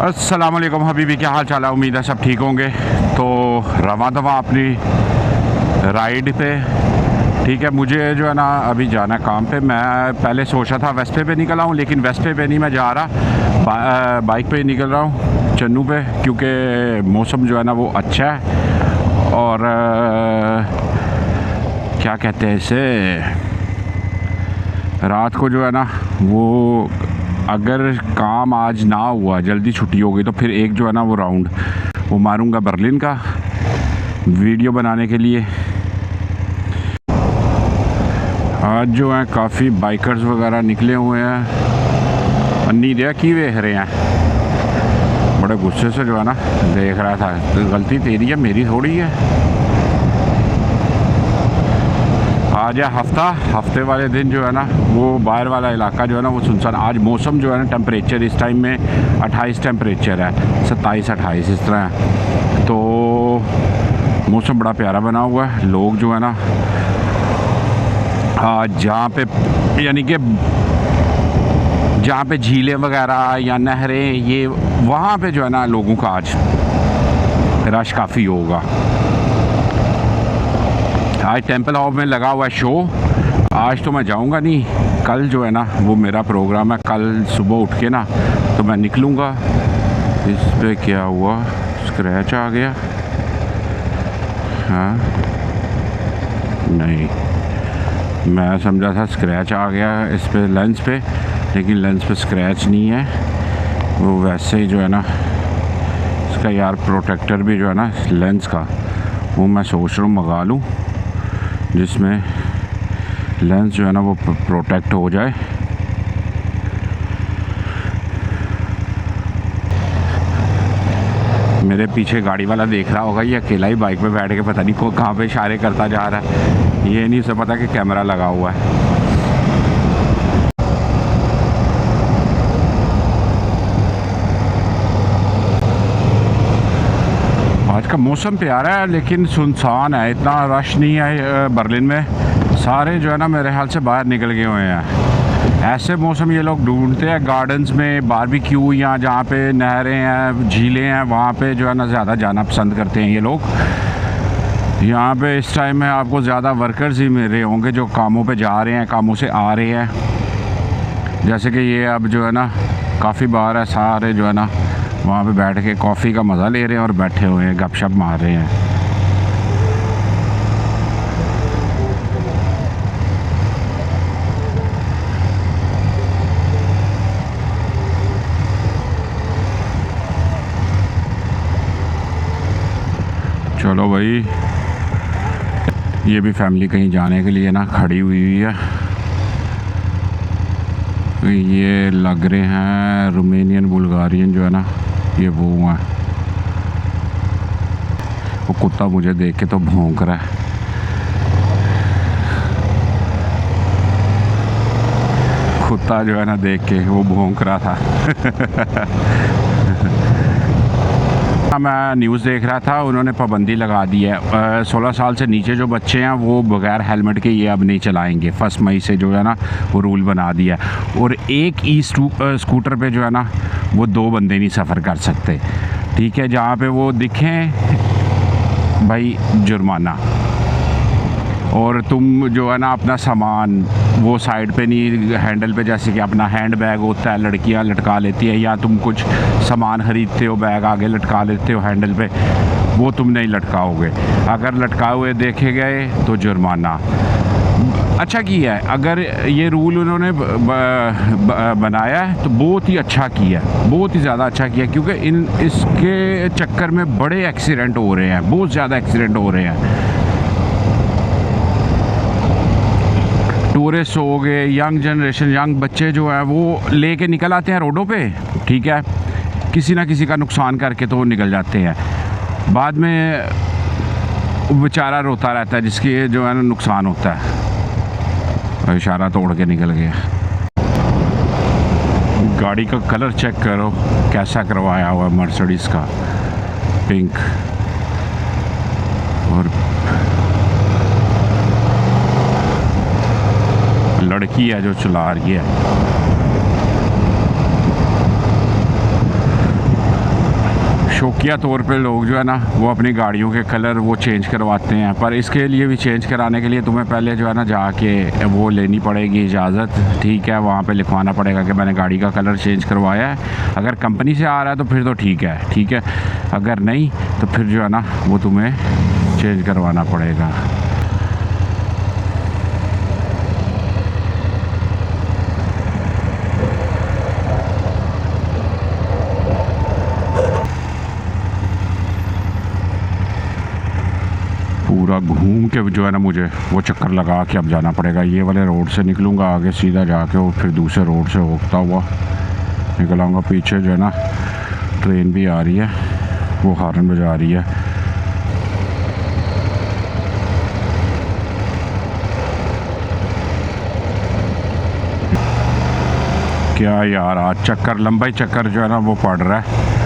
अस्सलाम वालेकुम हबीबी, क्या हाल चाल है। उम्मीद है सब ठीक होंगे। तो रवा दवा अपनी राइड पे, ठीक है। मुझे जो है ना अभी जाना है काम पे। मैं पहले सोचा था वेस्पे पे निकल आऊँ, लेकिन वेस्पे पे नहीं मैं जा रहा, बाइक पे निकल रहा हूँ चन्नू पे, क्योंकि मौसम जो है ना वो अच्छा है। और क्या कहते हैं इसे, रात को जो है ना वो अगर काम आज ना हुआ, जल्दी छुट्टी हो गई, तो फिर एक जो है ना वो राउंड वो मारूंगा बर्लिन का वीडियो बनाने के लिए। आज जो है काफ़ी बाइकर्स वगैरह निकले हुए हैं। अन्नी दिया की वेख रहे हैं, बड़े गुस्से से जो है ना देख रहा था। तो गलती तेरी है, मेरी थोड़ी है। आज है हफ्ते वाले दिन जो है ना वो बाहर वाला इलाका जो है ना वो सुनसान। आज मौसम जो है ना, टेम्परेचर इस टाइम में 28 टेम्परेचर है, 27-28 इस तरह है। तो मौसम बड़ा प्यारा बना हुआ है। लोग जो है ना आज जहाँ पे, यानी कि जहाँ पे झीलें वगैरह या नहरें, ये वहाँ पे जो है ना लोगों का आज रश काफ़ी होगा। आज टेंपल हॉल में लगा हुआ है शो। आज तो मैं जाऊंगा नहीं, कल जो है ना वो मेरा प्रोग्राम है। कल सुबह उठ के ना तो मैं निकलूँगा। इस पे क्या हुआ, स्क्रैच आ गया? हाँ नहीं, मैं समझा था स्क्रैच आ गया इस पे लेंस पे, लेकिन लेंस पे स्क्रैच नहीं है। वो वैसे ही जो है ना इसका यार प्रोटेक्टर भी जो है ना लेंस का, वो मैं सोच रहा हूँ मंगा लूँ, जिसमें लेंस जो है ना वो प्रोटेक्ट हो जाए। मेरे पीछे गाड़ी वाला देख रहा होगा, ये अकेला ही बाइक पे बैठ के पता नहीं को कहाँ पे इशारे करता जा रहा है। ये नहीं उसे पता कि कैमरा लगा हुआ है। आज का मौसम प्यारा है लेकिन सुनसान है, इतना रश नहीं है बर्लिन में। सारे जो है ना मेरे ख्याल से बाहर निकल गए हुए हैं। ऐसे मौसम ये लोग ढूंढते हैं गार्डन्स में, बारबेक्यू, या जहाँ पे नहरें हैं, झीलें हैं, वहाँ पे जो है ना ज़्यादा जाना पसंद करते हैं ये लोग। यहाँ पे इस टाइम में आपको ज़्यादा वर्कर्स ही मिल रहे होंगे जो कामों पे जा रहे हैं, कामों से आ रहे हैं। जैसे कि ये अब जो है ना काफ़ी बार है, सारे जो है ना वहाँ पे बैठ के कॉफ़ी का मज़ा ले रहे हैं और बैठे हुए हैं, गपशप मार रहे हैं। चलो भाई, ये भी फैमिली कहीं जाने के लिए ना खड़ी हुई है। ये लग रहे हैं रोमेनियन बुल्गारियन जो है ना, ये वो हैं। वो कुत्ता मुझे देख के तो भौंक रहा है। कुत्ता जो है ना देख के वो भौंक रहा था। मैं न्यूज़ देख रहा था, उन्होंने पाबंदी लगा दी है। 16 साल से नीचे जो बच्चे हैं वो बगैर हेलमेट के ये अब नहीं चलाएंगे। 1 मई से जो है ना वो रूल बना दिया है। और एक स्कूटर पे जो है ना वो 2 बंदे नहीं सफ़र कर सकते, ठीक है। जहाँ पे वो दिखें भाई जुर्माना। और तुम जो है ना अपना सामान वो साइड पे नहीं, हैंडल पे, जैसे कि अपना हैंड बैग होता है लड़कियां लटका लेती है, या तुम कुछ सामान ख़रीदते हो बैग आगे लटका लेते हो हैंडल पे, वो तुम नहीं लटकाओगे। अगर लटकाए हुए देखे गए तो जुर्माना। अच्छा किया है, अगर ये रूल उन्होंने बनाया है तो बहुत ही अच्छा किया है, बहुत ही ज़्यादा अच्छा किया, क्योंकि इसके चक्कर में बड़े एक्सीडेंट हो रहे हैं, बहुत ज़्यादा एक्सीडेंट हो रहे हैं। टूरिस्ट हो गए, यंग जनरेशन, यंग बच्चे जो है वो लेके निकल आते हैं रोडों पे, ठीक है। किसी ना किसी का नुकसान करके तो वो निकल जाते हैं। बाद में बेचारा रोता रहता है जिसकी जो है ना नुकसान होता है। इशारा तोड़ के निकल गया। गाड़ी का कलर चेक करो कैसा करवाया हुआ है, मर्सिडीज़ का पिंक। और लड़की है जो चला रही है। शौकिया तौर पे लोग जो है ना वो अपनी गाड़ियों के कलर वो चेंज करवाते हैं, पर इसके लिए भी चेंज कराने के लिए तुम्हें पहले जो है ना जाके वो लेनी पड़ेगी इजाज़त, ठीक है। वहाँ पे लिखवाना पड़ेगा कि मैंने गाड़ी का कलर चेंज करवाया है। अगर कंपनी से आ रहा है तो फिर तो ठीक है, अगर नहीं तो फिर जो है ना वो तुम्हें चेंज करवाना पड़ेगा। पूरा घूम के जो है ना मुझे वो चक्कर लगा के अब जाना पड़ेगा। ये वाले रोड से निकलूँगा आगे सीधा जाके और फिर दूसरे रोड से होता हुआ निकल आऊँगा। पीछे जो है ना ट्रेन भी आ रही है, वो हॉर्न बजा रही है। क्या यार, आज चक्कर लंबा ही चक्कर जो है ना वो पड़ रहा है।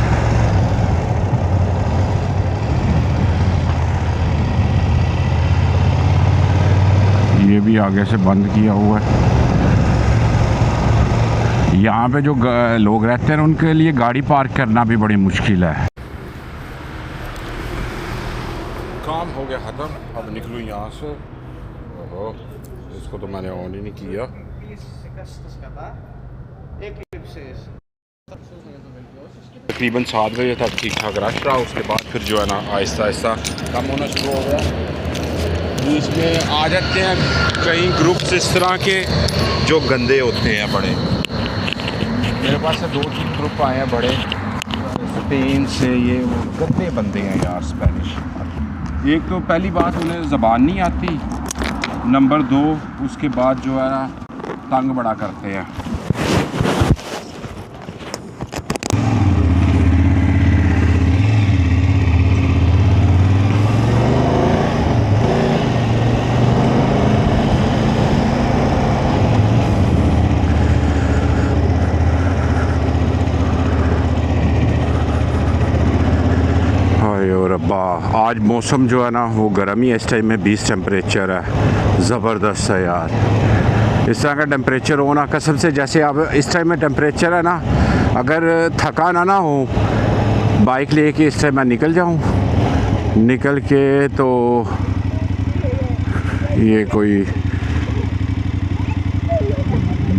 ये भी आगे से बंद किया हुआ है। यहाँ पे जो लोग रहते हैं उनके लिए गाड़ी पार्क करना भी बड़ी मुश्किल है। काम हो गया ख़त्म, अब निकलूँ यहाँ से। ओहो, इसको तो मैंने ऑन ही नहीं किया। तकरीबन 7 बजे तक ठीक ठाक रश रहा, उसके बाद फिर जो है ना आहिस्ता आहिस्ता कम होना शुरू हो गया। बीच में आ जाते हैं कई ग्रुप्स इस तरह के जो गंदे होते हैं बड़े। मेरे पास से 2-3 ग्रुप आए हैं बड़े, स्पेन से। ये वो गंदे बंदे हैं यार स्पेनिश। एक तो पहली बात उन्हें ज़बान नहीं आती, नंबर 2 उसके बाद जो है ना तंग बड़ा करते हैं। आज मौसम जो है ना वो गर्म ही है। इस टाइम में 20 टेम्परेचर है, ज़बरदस्त है यार। इस तरह का टेम्परेचर हो ना कसम से, जैसे अब इस टाइम में टेम्परेचर है ना, अगर थकान ना हो बाइक लेके इस टाइम मैं निकल जाऊं, निकल के तो ये कोई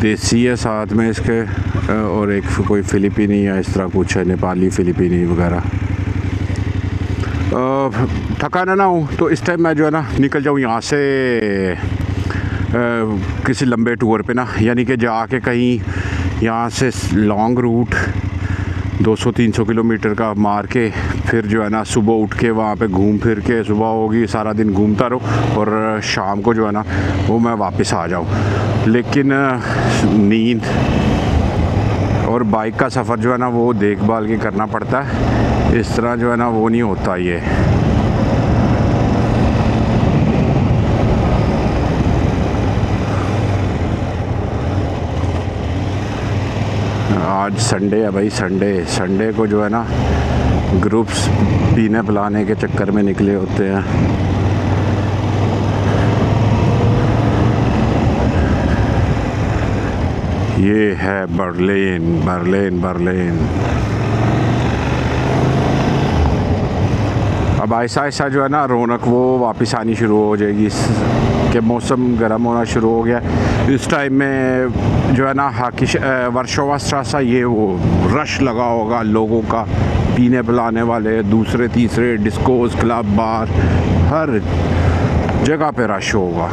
देसी है साथ में इसके और एक कोई फ़िलिपीनी है, इस तरह कुछ है, नेपाली फ़िलिपीनी वगैरह। थकाना ना हो तो इस टाइम मैं जो है ना निकल जाऊँ यहाँ से किसी लंबे टूर पे ना, यानी कि जाके कहीं यहाँ से लॉन्ग रूट 200-300 किलोमीटर का मार के फिर जो है ना सुबह उठ के वहाँ पे घूम फिर के, सुबह होगी सारा दिन घूमता रहो और शाम को जो है ना वो मैं वापस आ जाऊँ। लेकिन नींद और बाइक का सफ़र जो है ना वो देखभाल के करना पड़ता है, इस तरह जो है ना वो नहीं होता। ये आज संडे है भाई, संडे को जो है ना ग्रुप्स पीने पिलाने के चक्कर में निकले होते हैं। ये है बर्लिन। अब ऐसा जो है ना रौनक वो वापस आनी शुरू हो जाएगी कि मौसम गर्म होना शुरू हो गया। इस टाइम में जो है ना वर्सोवा स्ट्रासा ये वो रश लगा होगा लोगों का, पीने पिलाने वाले, दूसरे तीसरे डिस्कोस, क्लब, बार, हर जगह पे रश होगा।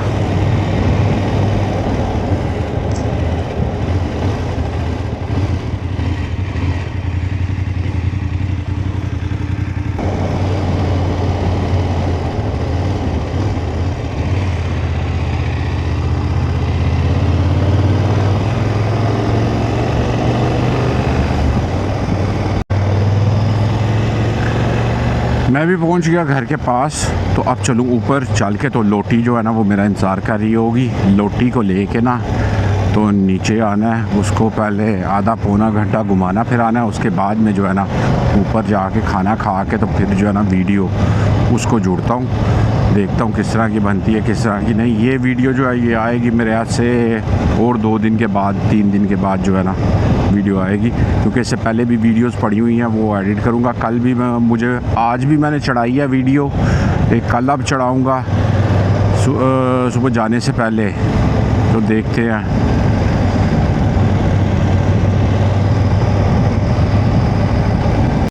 मैं भी पहुंच गया घर के पास, तो अब चलूँ ऊपर चल के। तो लोटी जो है ना वो मेरा इंतज़ार कर रही होगी। लोटी को लेके ना तो नीचे आना है, उसको पहले आधा पौना घंटा घुमाना फिराना है, उसके बाद में जो है ना ऊपर जाके खाना खा के तो फिर जो है ना वीडियो उसको जोड़ता हूँ। देखता हूँ किस तरह की बनती है, किस तरह की नहीं। ये वीडियो जो है ये आएगी मेरे हाथ से और 2 दिन के बाद, 3 दिन के बाद जो है ना वीडियो आएगी, क्योंकि इससे पहले भी वीडियोस पड़ी हुई हैं, वो एडिट करूँगा। कल भी मुझे आज भी मैंने चढ़ाई है वीडियो, एक कल अब चढ़ाऊँगा सुबह जाने से पहले, तो देखते हैं।